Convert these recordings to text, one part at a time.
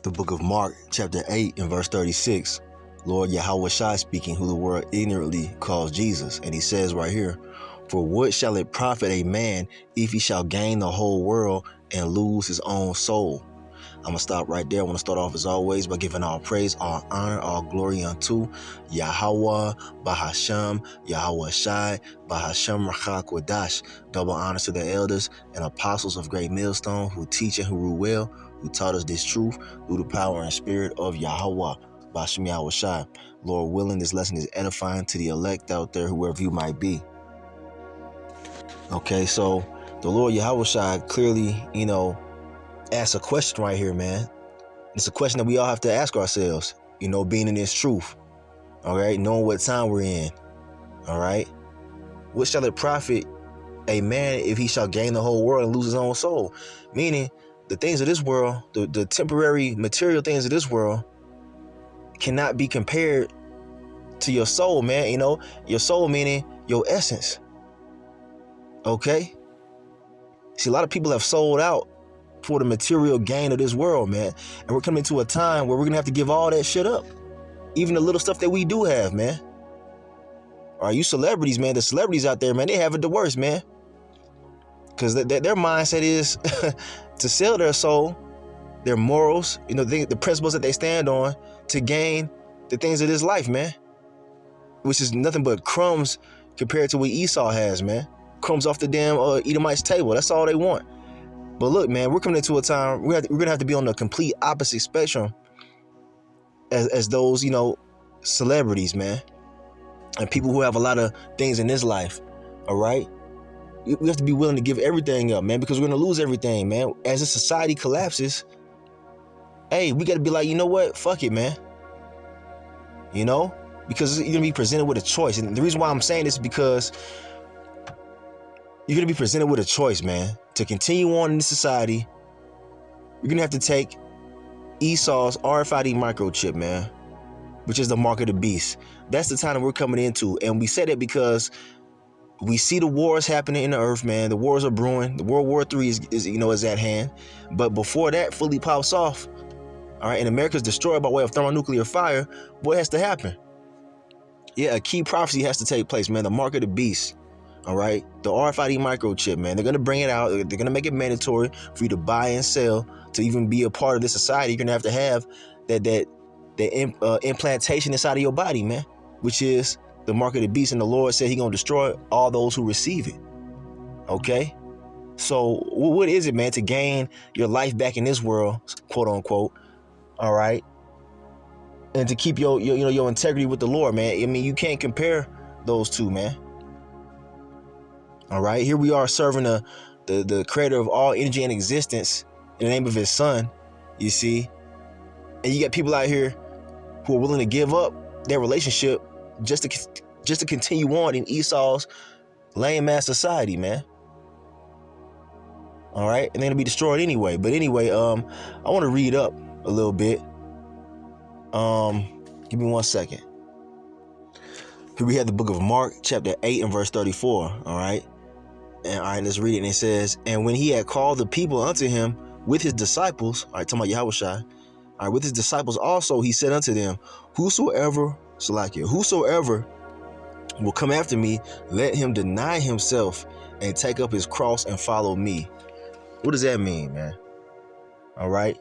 The book of Mark, chapter 8 and verse 36. Lord YAHAWASHI speaking, who the world ignorantly calls Jesus. And he says right here, "For what shall it profit a man if he shall gain the whole world and lose his own soul?" I'm going to stop right there. I want to start off as always by giving all praise, all honor, all glory unto YAHAWAH, bahasham, YAHAWASHI, bahasham Rachakwadash. Double honors to the elders and apostles of Great Millstone who teach and who rule well, who taught us this truth through the power and spirit of YAHAWAH. Bahasham YAHAWASHI. Lord willing, this lesson is edifying to the elect out there, whoever you might be. Okay, so the Lord YAHAWASHI clearly, ask a question right here, man. It's a question that we all have to ask ourselves, being in this truth. All right, knowing what time we're in. All right. What shall it profit a man if he shall gain the whole world and lose his own soul? Meaning the things of this world, the temporary material things of this world cannot be compared to your soul, man. Your soul meaning your essence. Okay. See, a lot of people have sold out for the material gain of this world, man. And we're coming to a time where we're gonna have to give all that shit up. Even the little stuff that we do have, man. Are you celebrities, man? The celebrities out there, man, they have it the worst, man. Because their mindset is to sell their soul, their morals, the principles that they stand on to gain the things of this life, man. Which is nothing but crumbs compared to what Esau has, man. Crumbs off the damn Edomite's table. That's all they want. But look, man, we're coming into a time we're gonna have to be on the complete opposite spectrum as those, celebrities, man, and people who have a lot of things in this life. All right, we have to be willing to give everything up, man, because we're gonna lose everything, man. As the society collapses, hey, we got to be like, you know what? Fuck it, man. Because you're gonna be presented with a choice, and the reason why I'm saying this is because you're gonna be presented with a choice, man. To continue on in this society, you're gonna have to take Esau's RFID microchip, man, which is the mark of the beast. That's the time that we're coming into, and we say that because we see the wars happening in the earth, man. The wars are brewing. The World War III is at hand. But before that fully pops off, all right, and America's destroyed by way of thermonuclear fire, what has to happen? Yeah, a key prophecy has to take place, man. The mark of the beast. All right, the RFID microchip, man. They're gonna bring it out. They're gonna make it mandatory for you to buy and sell to even be a part of this society. You're gonna have that implantation inside of your body, man, which is the mark of the beast. And the Lord said He's gonna destroy all those who receive it. Okay, so what is it, man, to gain your life back in this world, quote unquote? All right, and to keep your integrity with the Lord, man. I mean, you can't compare those two, man. All right, here we are serving the creator of all energy and existence in the name of His Son, you see, and you got people out here who are willing to give up their relationship just to continue on in Esau's lame ass society, man. All right, and they're gonna be destroyed anyway. But anyway, I want to read up a little bit. Give me 1 second. Here we have the book of Mark, chapter 8 and verse 34. All right. And all right, let's read it. And it says, "And when He had called the people unto Him with His disciples," all right, talking about YAHAWASHI, all right, with His disciples also, He said unto them, whosoever will come after me, let him deny himself and take up his cross and follow me. What does that mean, man? All right.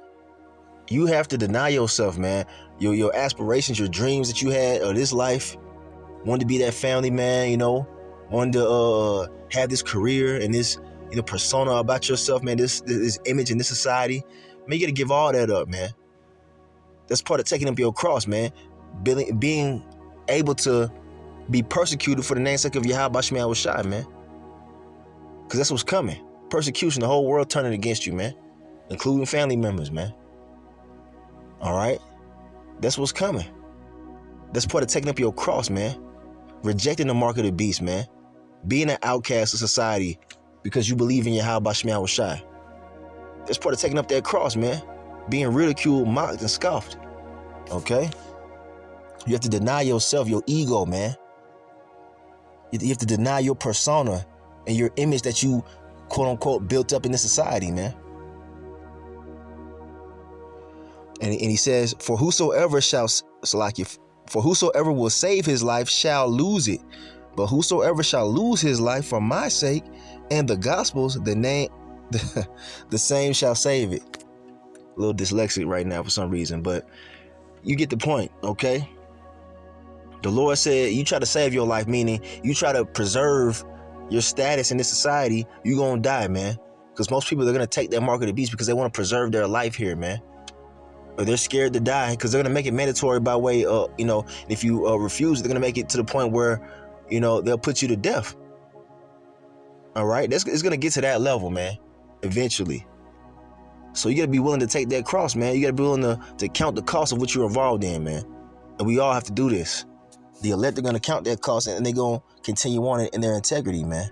You have to deny yourself, man. Your aspirations, your dreams that you had of this life, wanted to be that family man, wanted to have this career and this persona about yourself, man, this image in this society, man. You gotta give all that up, man. That's part of taking up your cross, man. Being able to be persecuted for the namesake of YAHAWASHI, man. Because that's what's coming. Persecution, the whole world turning against you, man, including family members, man. All right, that's what's coming. That's part of taking up your cross, man. Rejecting the mark of the beast, man. Being an outcast of society because you believe in YAHAWASHI. That's part of taking up that cross, man. Being ridiculed, mocked, and scoffed. Okay? You have to deny yourself, your ego, man. You have to deny your persona and your image that you, quote unquote, built up in this society, man. And he says, for whosoever will save his life shall lose it. But whosoever shall lose his life for my sake and the gospel's, the same shall save it. A little dyslexic right now for some reason, but you get the point, okay? The Lord said, you try to save your life, meaning you try to preserve your status in this society, you're going to die, man. Because most people are going to take that mark of the beast because they want to preserve their life here, man. Or they're scared to die because they're going to make it mandatory by way of, if you refuse, they're going to make it to the point where, they'll put you to death. All right? It's going to get to that level, man, eventually. So you got to be willing to take that cross, man. You got to be willing to count the cost of what you're involved in, man. And we all have to do this. The elect are going to count that cost and they're going to continue on in their integrity, man.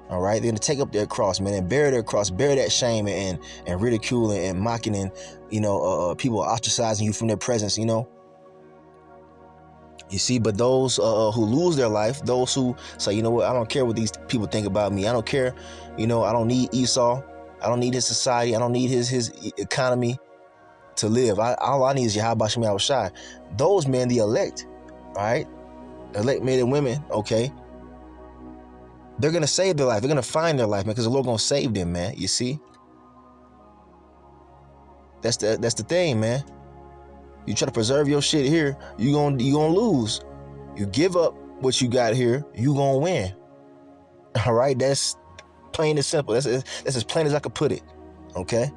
All right. They're going to take up their cross, man, and bear their cross, bear that shame and ridicule and mocking and, people ostracizing you from their presence, You see, but those who lose their life, those who say, you know what, I don't care what these people think about me. I don't care. I don't need Esau. I don't need his society. I don't need his economy to live. All I need is YAHAWASHI. Those men, the elect, all right? Elect men and women, okay? They're going to save their life. They're going to find their life, man, because the Lord going to save them, man. You see? That's the thing, man. You try to preserve your shit here, you gonna lose. You give up what you got here, you gonna win. All right? That's plain and simple. That's as plain as I could put it. Okay?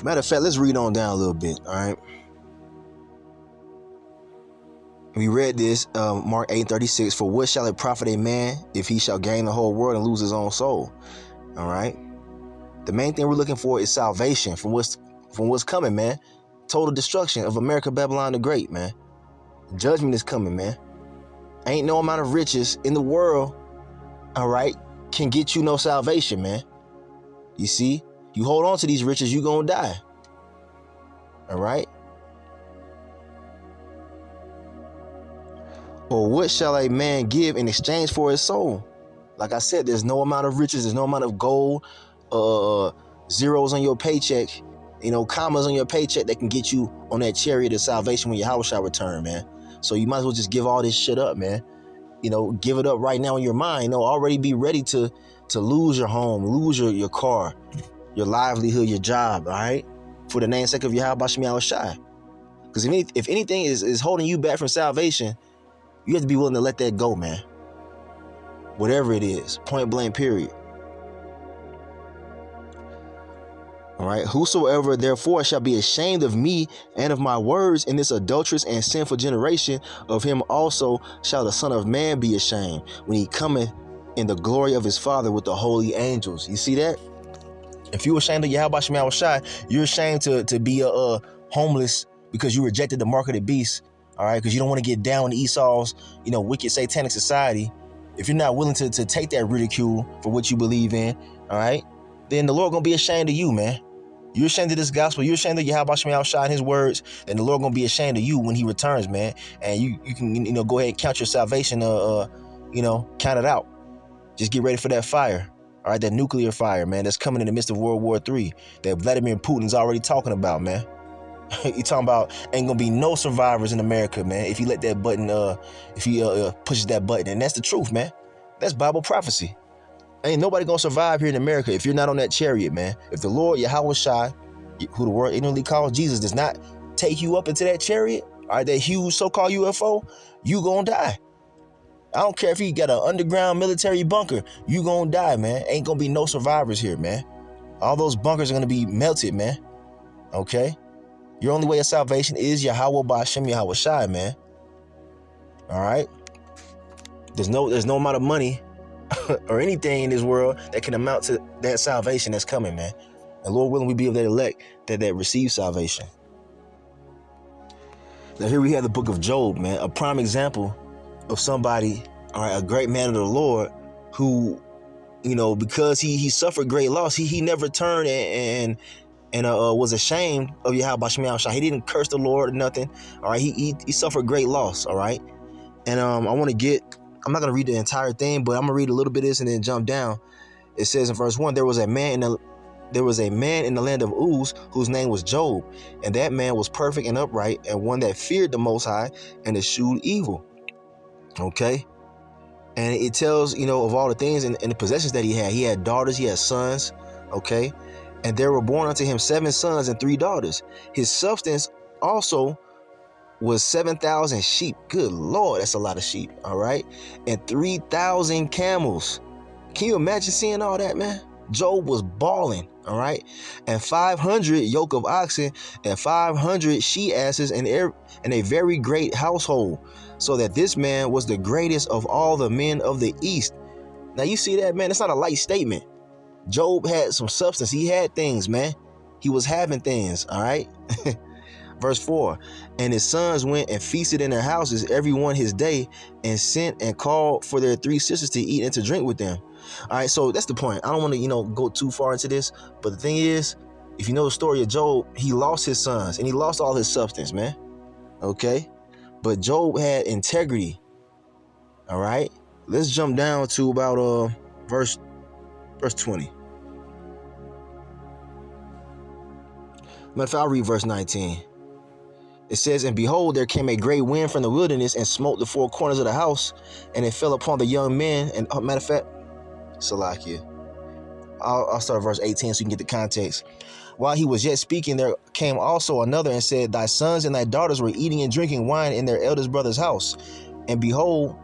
Matter of fact, let's read on down a little bit, all right? We read this, Mark 8:36, for what shall it profit a man if he shall gain the whole world and lose his own soul? All right? The main thing we're looking for is salvation from what's coming, man. Total destruction of America, Babylon the Great, man. Judgment is coming, man. Ain't no amount of riches in the world, all right, can get you no salvation, man. You see? You hold on to these riches, you gonna die. All right? Or what shall a man give in exchange for his soul? Like I said, there's no amount of riches, there's no amount of gold, zeros on your paycheck, commas on your paycheck that can get you on that chariot of salvation when Yahweh shall return, man. So you might as well just give all this shit up, man. Give it up right now in your mind. Already be ready to lose your home, lose your car, your livelihood, your job, all right? For the namesake of YAHAWASHI. Because if anything is holding you back from salvation, you have to be willing to let that go, man. Whatever it is, point blank, period. All right. Whosoever therefore shall be ashamed of me and of my words in this adulterous and sinful generation, of him also shall the Son of Man be ashamed when he cometh in the glory of his Father with the holy angels. You see that? If you're ashamed of YAHAWASHI, you're ashamed to be homeless because you rejected the mark of the beast. All right. Because you don't want to get down with Esau's, wicked satanic society. If you're not willing to take that ridicule for what you believe in, all right, then the Lord gonna be ashamed of you, man. You're ashamed of this gospel. You're ashamed of YAHAWASHI and his words. And the Lord going to be ashamed of you when he returns, man. And you can, go ahead and count your salvation, count it out. Just get ready for that fire. All right, that nuclear fire, man, that's coming in the midst of World War III that Vladimir Putin's already talking about, man. He talking about ain't going to be no survivors in America, man, if you let that button, if he pushes that button. And that's the truth, man. That's Bible prophecy. Ain't nobody gonna survive here in America if you're not on that chariot, man. If the Lord YAHAWASHI, who the world ignorantly calls Jesus, does not take you up into that chariot, all right, that huge so-called UFO, you gonna die. I don't care if you got an underground military bunker, you gonna die, man. Ain't gonna be no survivors here, man. All those bunkers are gonna be melted, man. Okay? Your only way of salvation is YAHAWAH bahasham YAHAWASHI, man. All right? There's no amount of money or anything in this world that can amount to that salvation that's coming, man. And Lord willing, we be of that elect that receive salvation. Now here we have the book of Job, man, a prime example of somebody, all right, a great man of the Lord who, because he suffered great loss, he never turned and was ashamed of YAHAWASHI. He didn't curse the Lord or nothing. All right, he suffered great loss. All right, and I'm not going to read the entire thing, but I'm going to read a little bit of this and then jump down. It says in verse 1, there was a man there was a man in the land of Uz whose name was Job, and that man was perfect and upright, and one that feared the Most High and eschewed evil. Okay? And it tells, of all the things and the possessions that he had. He had daughters, he had sons, okay? And there were born unto him 7 sons and 3 daughters. His substance also was 7,000 sheep. Good Lord, that's a lot of sheep, all right? And 3,000 camels. Can you imagine seeing all that, man? Job was balling, all right? And 500 yoke of oxen and 500 she-asses in a very great household, so that this man was the greatest of all the men of the East. Now you see that, man? It's not a light statement. Job had some substance. He had things, man. He was having things, all right? Verse 4, and his sons went and feasted in their houses, every one his day, and sent and called for their 3 sisters to eat and to drink with them. All right, so that's the point. I don't want to, go too far into this, but the thing is, if you know the story of Job, he lost his sons and he lost all his substance, man. Okay, but Job had integrity. All right, let's jump down to about verse 20. Matter of fact, I'll read verse 19. It says, and behold, there came a great wind from the wilderness and smote the 4 corners of the house, and it fell upon the young men. And matter of fact, Salakia, I'll start verse 18 so you can get the context. While he was yet speaking, there came also another and said, thy sons and thy daughters were eating and drinking wine in their eldest brother's house. And behold,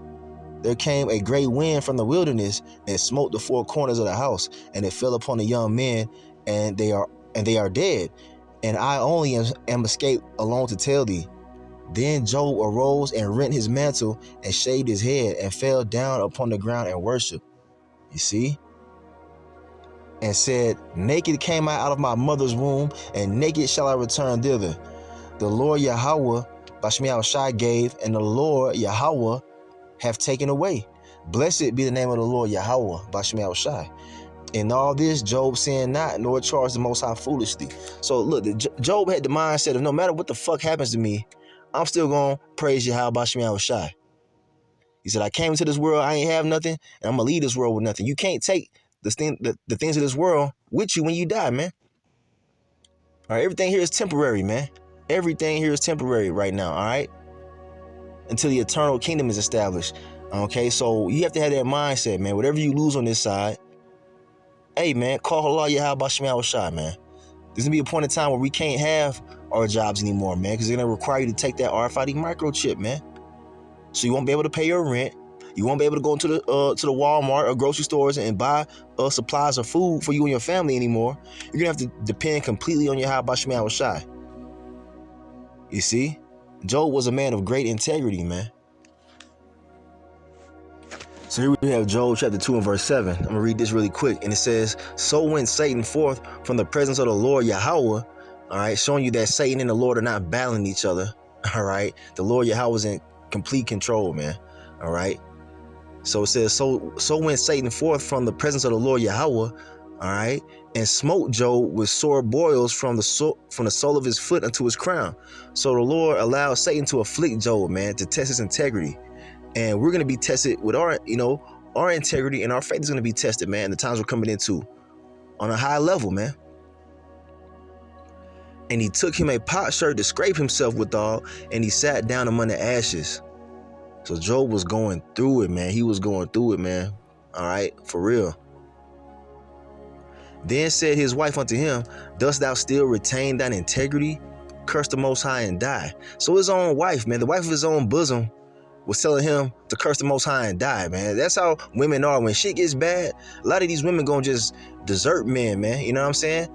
there came a great wind from the wilderness and smote the 4 corners of the house, and it fell upon the young men, and they are dead. And I only am escaped alone to tell thee. Then Job arose and rent his mantle and shaved his head and fell down upon the ground and worshiped. You see? And said, naked came I out of my mother's womb, and naked shall I return thither. The Lord YAHAWAH, YAHAWASHI gave, and the Lord YAHAWAH hath taken away. Blessed be the name of the Lord YAHAWAH, YAHAWASHI. In all this, Job sinned not, nor charged the Most High foolishly. So look, Job had the mindset of no matter what the fuck happens to me, I'm still going to praise Yahweh YAHAWASHI. He said, I came into this world, I ain't have nothing, and I'm going to leave this world with nothing. You can't take the things of this world with you when you die, man. All right, everything here is temporary, man. Everything here is temporary right now, all right? Until the eternal kingdom is established. Okay, so you have to have that mindset, man. Whatever you lose on this side, hey, man, call Allah Yahweh YAHAWASHI, man. There's going to be a point in time where we can't have our jobs anymore, man, because they're going to require you to take that RFID microchip, man. So you won't be able to pay your rent. You won't be able to go into the Walmart or grocery stores and buy supplies of food for you and your family anymore. You're going to have to depend completely on Yahweh YAHAWASHI. You see? Job was a man of great integrity, man. So here we have Job chapter 2 and verse 7. I'm going to read this really quick. And it says, so went Satan forth from the presence of the Lord YAHAWAH, all right, showing you that Satan and the Lord are not battling each other, all right? The Lord YAHAWAH is in complete control, man, all right? So it says, so went Satan forth from the presence of the Lord YAHAWAH, all right, and smote Job with sore boils from the sole of his foot unto his crown. So the Lord allowed Satan to afflict Job, man, to test his integrity. And we're going to be tested with our integrity, and our faith is going to be tested, man. The times we're coming into on a high level, man. And he took him a potsherd to scrape himself withal, and he sat down among the ashes. So Job was going through it, man. He was going through it, man. All right, for real. Then said his wife unto him, dost thou still retain thine integrity? Curse the Most High and die. So his own wife, man, the wife of his own bosom, was telling him to curse the Most High and die, man. That's how women are. When shit gets bad, a lot of these women gonna just desert men, man. You know what I'm saying?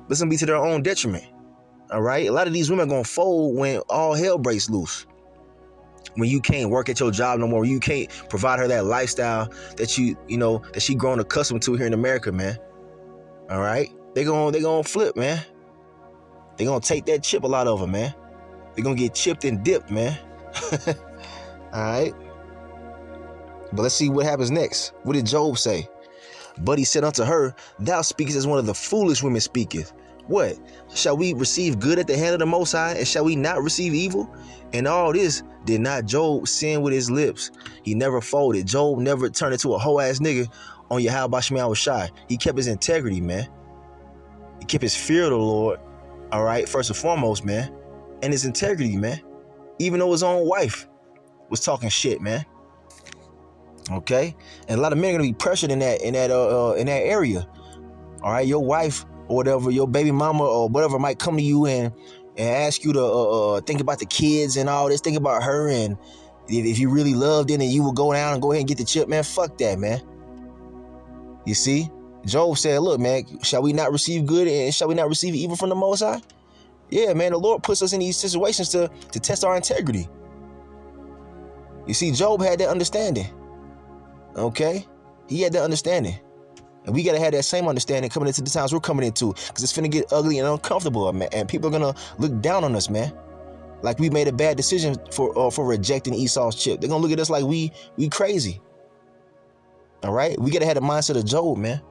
But it's gonna be to their own detriment. All right? A lot of these women gonna fold when all hell breaks loose. When you can't work at your job no more, you can't provide her that lifestyle that that she grown accustomed to here in America, man. All right? They gonna flip, man. They gonna take that chip a lot of them, man. They gonna get chipped and dipped, man. All right, but let's see what happens next. What did Job say? But he said unto her, thou speakest as one of the foolish women speaketh. What? Shall we receive good at the hand of the Most High, and shall we not receive evil? And all this did not Job sin with his lips. He never folded. Job never turned into a hoe ass nigga on Yahweh YAHAWASHI. He kept his integrity, man. He kept his fear of the Lord, all right, first and foremost, man, and his integrity, man. Even though his own wife was talking shit, man. Okay, and a lot of men are gonna be pressured in that area. All right, your wife or whatever, your baby mama or whatever might come to you and ask you to think about the kids and all this, think about her, and if you really loved it, and you would go down and go ahead and get the chip, man. Fuck that, man. You see, Job said, "Look, man, shall we not receive good and shall we not receive evil from the Most High?" Yeah, man, the Lord puts us in these situations to test our integrity. You see, Job had that understanding. Okay, he had that understanding, and we gotta have that same understanding coming into the times we're coming into, because it's finna get ugly and uncomfortable, man. And people are gonna look down on us, man, like we made a bad decision for rejecting Esau's chip. They're gonna look at us like we crazy. All right, we gotta have the mindset of Job, man.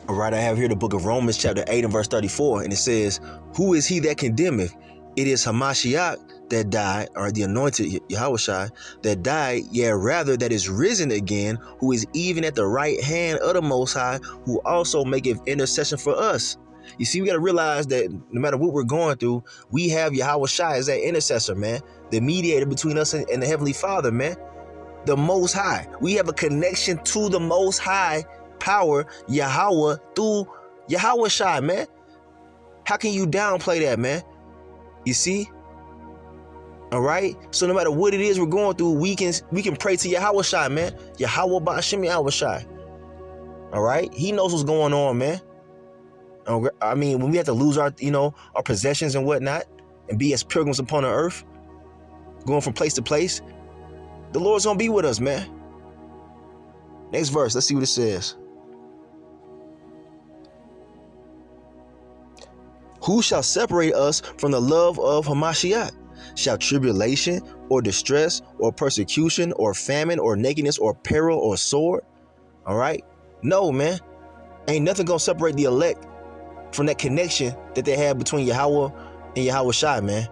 All right, I have here the book of Romans chapter 8 and verse 34, and it says, "Who is he that condemneth? It is Hamashiach that died," or the anointed YAHAWASHI that died, yea, rather that is risen again, who is even at the right hand of the Most High, who also maketh intercession for us. You see, we got to realize that no matter what we're going through, we have YAHAWASHI as that intercessor, man, the mediator between us and the Heavenly Father, man, the Most High. We have a connection to the Most High power, Yahweh, through YAHAWASHI, man. How can you downplay that, man? You see? All right. So no matter what it is we're going through, we can pray to YAHAWASHI, man. Yahawah, bahasham, YAHAWASHI. All right. He knows what's going on, man. I mean, when we have to lose our possessions and whatnot, and be as pilgrims upon the earth, going from place to place, the Lord's gonna be with us, man. Next verse. Let's see what it says. Who shall separate us from the love of Hamashiach? Shall tribulation or distress or persecution or famine or nakedness or peril or sword? All right. No, man. Ain't nothing going to separate the elect from that connection that they have between Yahweh and YAHAWASHI, man.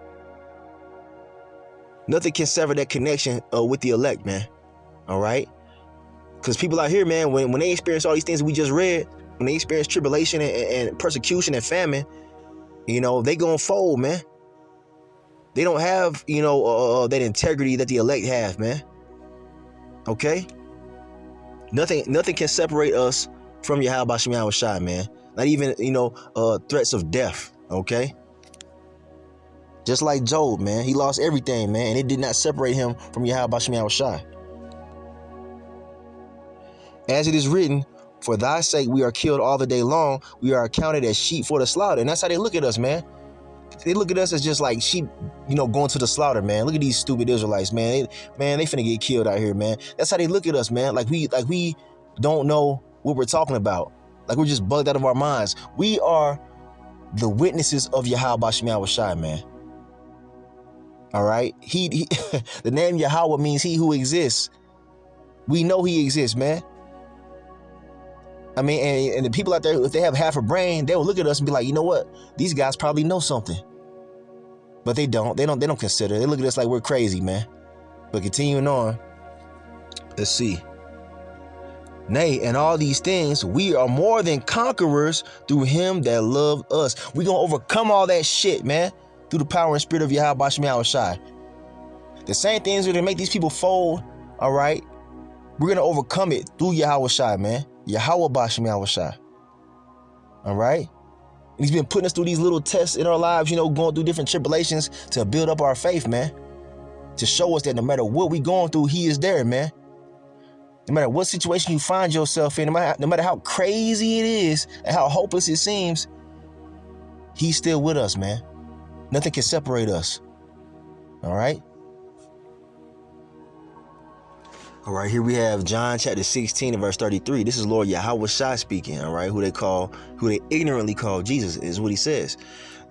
Nothing can sever that connection with the elect, man. All right. Because people out here, man, when they experience all these things that we just read, when they experience tribulation and persecution and famine, they gonna fold, man. They don't have, that integrity that the elect have, man. Okay? Nothing can separate us from YAHAWASHI, man. Not even, threats of death, okay? Just like Job, man. He lost everything, man, and it did not separate him from YAHAWASHI. As it is written, for thy sake we are killed all the day long. We are accounted as sheep for the slaughter. And that's how they look at us, man. They look at us as just like sheep, going to the slaughter, man. Look at these stupid Israelites, man. They finna get killed out here, man. That's how they look at us, man. Like we don't know what we're talking about. Like we're just bugged out of our minds. We are the witnesses of YAHAWASHI, man. All right. He the name Yahweh means he who exists. We know he exists, man. I mean, and the people out there, if they have half a brain, they will look at us and be like, you know what? These guys probably know something. But they don't. They don't consider. They look at us like we're crazy, man. But continuing on, let's see. Nay, in all these things, we are more than conquerors through him that loved us. We're going to overcome all that shit, man, through the power and spirit of YAHAWASHI. The same things that make these people fold, all right? We're going to overcome it through YAHAWASHI, man. Yahawah, bahasham, YAHAWASHI. All right? And he's been putting us through these little tests in our lives, going through different tribulations to build up our faith, man. To show us that no matter what we're going through, he is there, man. No matter what situation you find yourself in, no matter how crazy it is and how hopeless it seems, he's still with us, man. Nothing can separate us. All right? All right, here we have John chapter 16 and verse 33. This is Lord YAHAWASHI speaking, all right, who they ignorantly call Jesus, is what he says.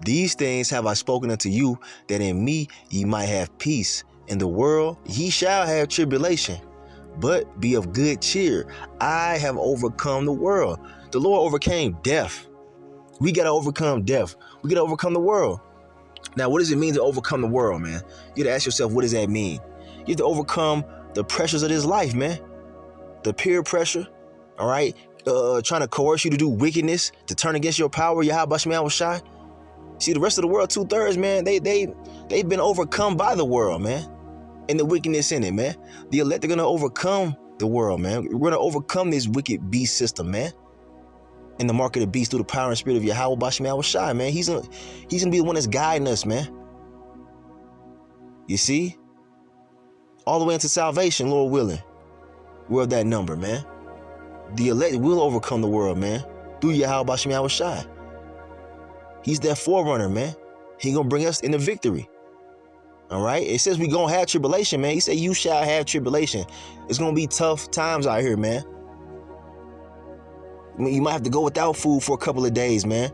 These things have I spoken unto you, that in me ye might have peace. In the world ye shall have tribulation, but be of good cheer. I have overcome the world. The Lord overcame death. We got to overcome death. We got to overcome the world. Now, what does it mean to overcome the world, man? You got to ask yourself, what does that mean? You have to overcome the pressures of this life, man. The peer pressure, all right? trying to coerce you to do wickedness, to turn against your power, YAHAWASHI. See, the rest of the world, 2/3, man, they've been overcome by the world, man, and the wickedness in it, man. The elect are gonna overcome the world, man. We're gonna overcome this wicked beast system, man. In the mark of the beast through the power and spirit of YAHAWASHI, man. He's gonna be the one that's guiding us, man. You see? All the way into salvation, Lord willing. We're of that number, man. The elect will overcome the world, man, through YAHAWASHI. He's that forerunner, man. He gonna bring us into victory. All right? It says we gonna have tribulation, man. He said you shall have tribulation. It's gonna be tough times out here, man. I mean, you might have to go without food for a couple of days, man.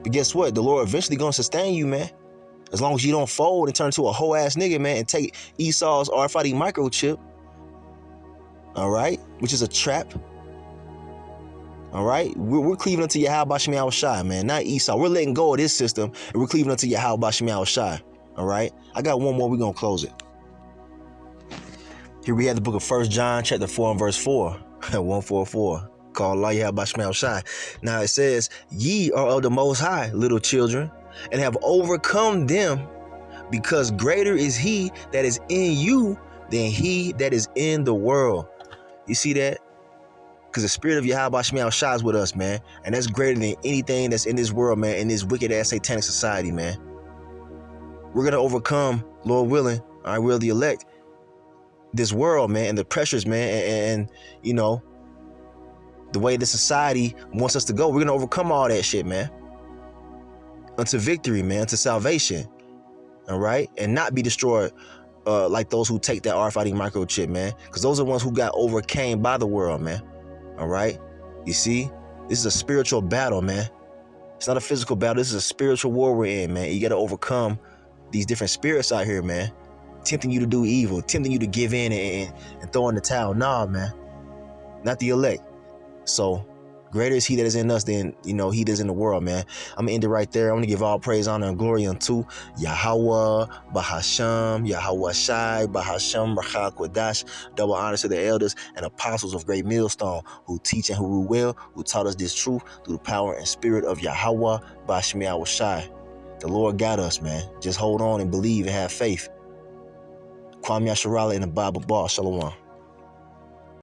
But guess what? The Lord eventually gonna sustain you, man. As long as you don't fold and turn into a whole ass nigga, man, and take Esau's RFID microchip. All right? Which is a trap. All right? We're cleaving unto YAHAWASHI, man, not Esau. We're letting go of this system, and we're cleaving unto YAHAWASHI. All right? I got one more. We're going to close it. Here we have the book of 1 John, chapter 4 and verse 4. 144. Called YAHAWASHI. Now it says, ye are of the Most High, little children, and have overcome them, because greater is he that is in you than he that is in the world. You see that? Because the spirit of YAHAWASHI is with us, man. And that's greater than anything that's in this world, man, in this wicked-ass satanic society, man. We're going to overcome, Lord willing, all right, we're the elect, this world, man, and the pressures, man, and you know, the way the society wants us to go. We're going to overcome all that shit, man. Unto victory, man, unto salvation, all right? And not be destroyed like those who take that RFID microchip, man. Because those are the ones who got overcame by the world, man. All right? You see? This is a spiritual battle, man. It's not a physical battle. This is a spiritual war we're in, man. You got to overcome these different spirits out here, man. Tempting you to do evil, tempting you to give in and throw in the towel. Nah, man. Not the elect. So, greater is he that is in us than, you know, he that is in the world, man. I'm going to end it right there. I'm going to give all praise, honor, and glory unto Yahawah, bahasham, Yahawashi, bahasham, Rakha Kwadash. Double honors to the elders and apostles of Great Millstone who teach and who rule well, who taught us this truth through the power and spirit of Yahawah, bahasham. The Lord got us, man. Just hold on and believe and have faith. Kwame Yasharala in the Bible bar. Shalom.